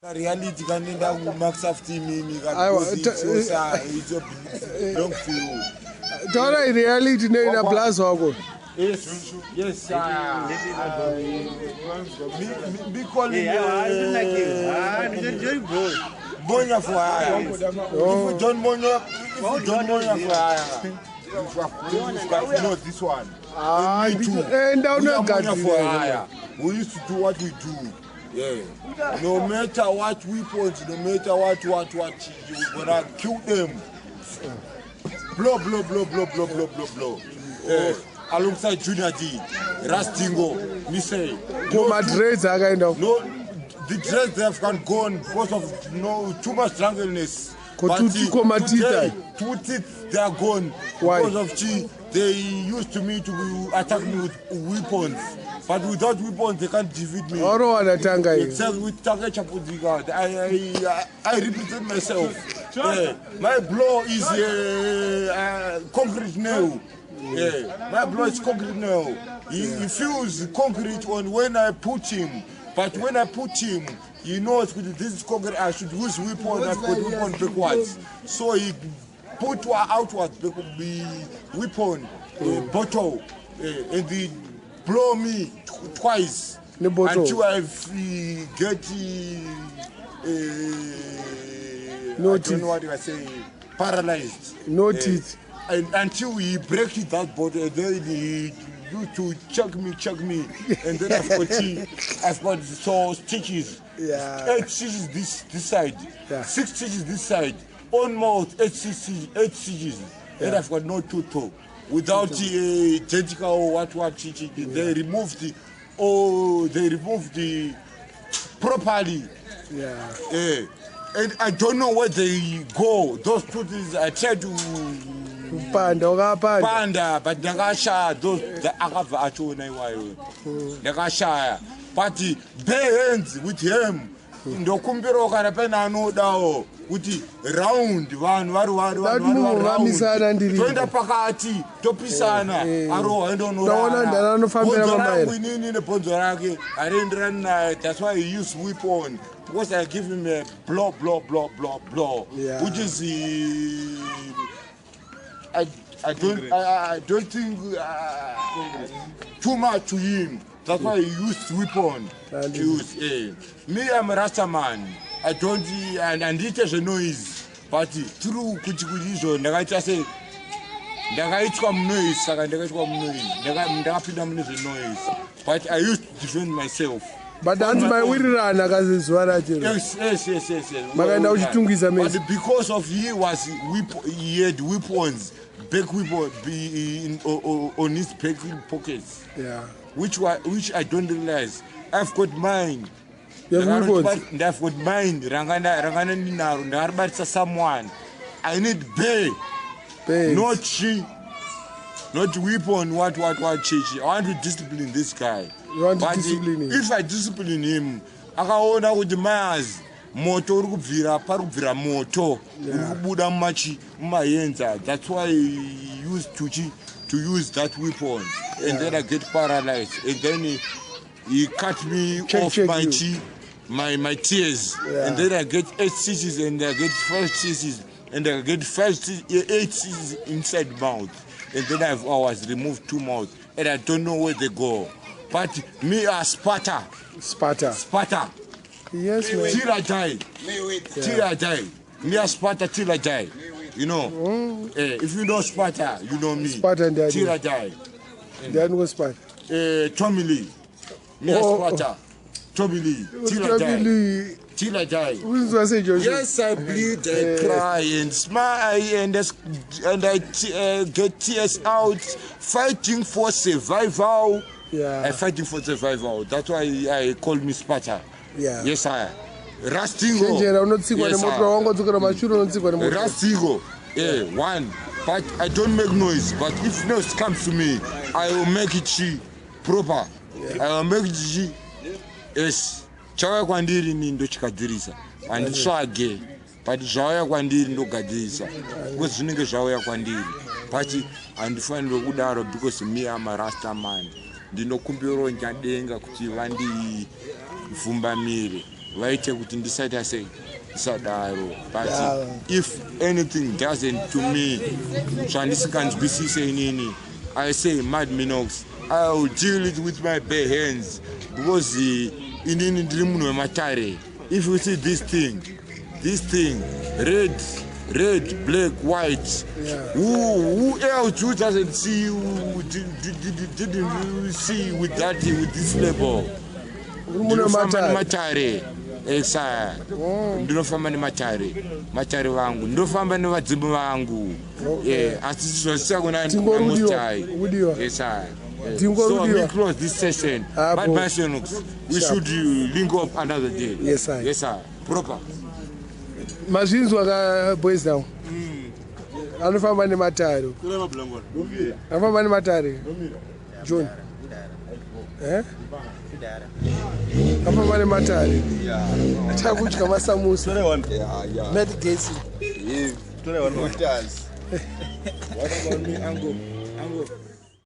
reality kanenda kuMicrosoft mimi don't feel Tora reality nina plus wako. Yes, be calling Bonya for hire. If you don't Bonya for hire. No, this one. And down for hire. We used to do what we do. Yeah. No matter what weapons, no matter what, you're gonna kill them. Blow. Yeah. Alongside Junior D, Rastingo, me say. No, the dress they have gone because of too much drunkenness. But today, they are gone. Why? Because of they used to attack me with weapons. But without weapons, they can't defeat me. Except with Taka Chapudiga. I represent myself. Yeah. My blow is concrete nail. Yeah. My blow is concrete nail. He feels concrete when I put him. But when I put him, he knows this is concrete. I should use weapon. I put weapon backwards. So he put outwards the weapon bottle and he blow me twice until I get I don't know what you are saying, paralyzed. No teeth. And until he break that bottle, and then he used to chuck me, and then I've got so stitches. Yeah. 8 stitches this side, 6 stitches this side. On mouth, 8 stitches. Then I've got no tooth. Without the tentacle, what they removed the properly. Yeah. And I don't know where they go. Those tooths, I try to panda, but Nagasha, those the Agavacho Nagasha. But the bare hands with him. Ndokumbiro karapena no dao kuti round one twenda pakati topisana aro I don't know winini nebonzo rake arenderana naye. That's why he use weapon, because I give him a blow, which is I don't think too much to him. That's why he used weapon. Me, I'm a Rasta man. I don't and it is a noise. But through Kuchikujizo, Nagaita say, Nagaitwa noise, noise. But I used to defend myself. But that's my run against Yes. But because of he had weapons, back weapon on his back pockets. Yeah. Which I don't realize. I've got mine. I've got mine. Rangana Ninaru. Narbatsa someone. I need pay. Not she. Not weapon. What she. I want to discipline this guy. You want to discipline him? If I discipline him, I can own with the Mars. Moto parubvira moto urukubuda mumayenza. That's why he used to use that weapon, and then I get paralyzed, and then he cut me off my tears, and then I get 8 stitches, and I get 5 stitches, and I get 8 stitches inside mouth, and then I was removed 2 mouths, and I don't know where they go. But me a Sparta. Yes, man. Till I die. Me a Sparta till I die. You know. If you know Sparta, you know me. Sparta till I die. Then was Sparta. Tommy Lee. Me a Sparta. Tommy Lee. Till I die. Yes, I bleed, I cry and smile, and I get tears out, fighting for survival. Yeah. Fighting for survival. That's why I call me Sparta. Yeah. Yes, sir. Rastingo. Rastingo. One. But I don't make noise. But if noise comes to me, I will make it proper. I will make it yes. Chawa kwandiri ni ndo chikadirisa. And swage. But zvauya kwandiri ndo gadirisa. Because zvinenge zvauya kwandiri. But andifanirwe kudaro because me I'm a Rasta man. Ndinokumbira nyadenga kuti vandi vhumbamire vaite kuti ndisaita sei ndisadaro. But if anything doesn't to me zvandisinganzwisise inini, I say Mad Minox, I will deal it with my bare hands because inini ndiri munhu wematare. If you see this thing red, black, white. Who else who doesn't see you didn't see with this label? Matare. Esa. Ndinofamba nematare vangu. Ndinofamba nevadzimbi vangu. Asi zvosisa kuna mutai. Esa. So we close this session. But Minox, we should link up another day. Yes, sir. Yes, sir. Proper. Mazvinzwa ka boys now. Anofamba nematare. Anofamba nematare. John. Anofamba nematare. Achakudya masamusa. Med Gacy. Tore one more chance. What about me, Ango?